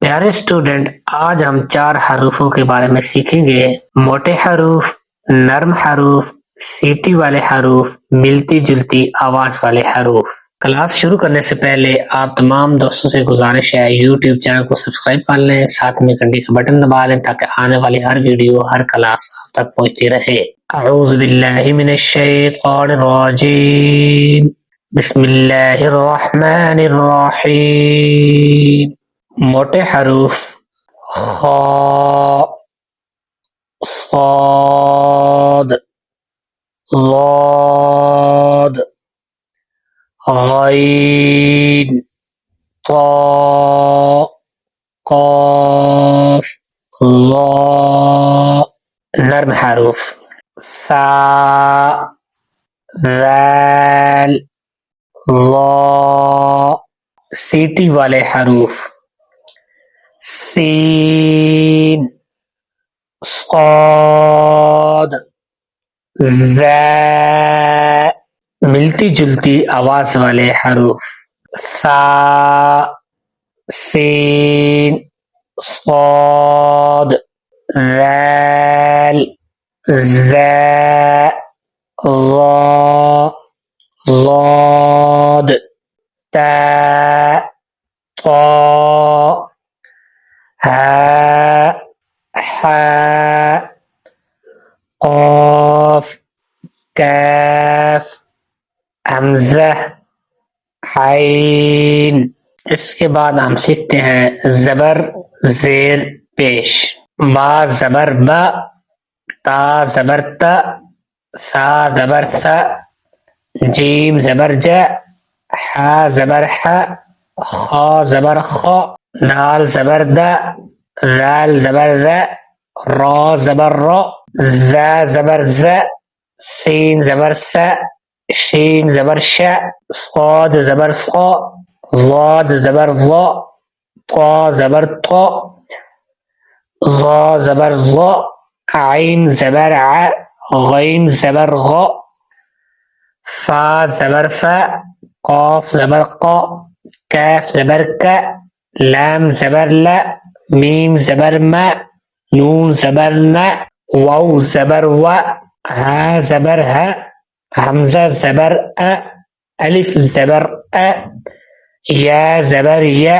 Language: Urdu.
پیارے اسٹوڈنٹ، آج ہم 4 حروفوں کے بارے میں سیکھیں گے۔ موٹے حروف، نرم حروف، سیٹی والے حروف، ملتی جلتی آواز والے حروف۔ کلاس شروع کرنے سے پہلے آپ تمام دوستوں سے گزارش ہے یوٹیوب چینل کو سبسکرائب کر لیں، ساتھ میں گھنٹی کا بٹن دبا لیں تاکہ آنے والی ہر ویڈیو، ہر کلاس آپ تک پہنچتی رہے۔ اعوذ باللہ من الشیطان الرجیم، بسم اللہ الرحمن الرحیم۔ موٹے حروف: خا، صاد، ضاد، غین، طا، قاف، ظا۔ نرم حروف: ثا، ذال، ظا۔ سیٹی والے حروف: سین، صاد، زا۔ ملتی جلتی آواز والے حروف: ثا، سین، صاد، ذال، زا، ظا، ضاد، تا، طا، ہا، حا، قاف، کاف، حمزہ، عین۔ اس کے بعد ہم سیکھتے ہیں زبر زیر پیش۔ با زبر با، تا زبر تا، ثا زبر ثا، جیم زبر جا، حا زبر حا، خا زبر خا، دال زبر دا، ذال زبر ذا، را زبر را، زا زبر زا، سین زبر سا، شین زبر شا، صاد زبر صا، ضاد زبر ضا، طا زبر طا، ظا زبر ظا، عین زبر ع، غین زبر غا، فا زبر فا، قاف زبر قا، کاف زبر کا، لام زبر لا، میم زبر ما، نون زبر نا، واو زبر وا، ہا زبر ہا، حمزہ زبر ا، الف زبر ا، یا زبر یا،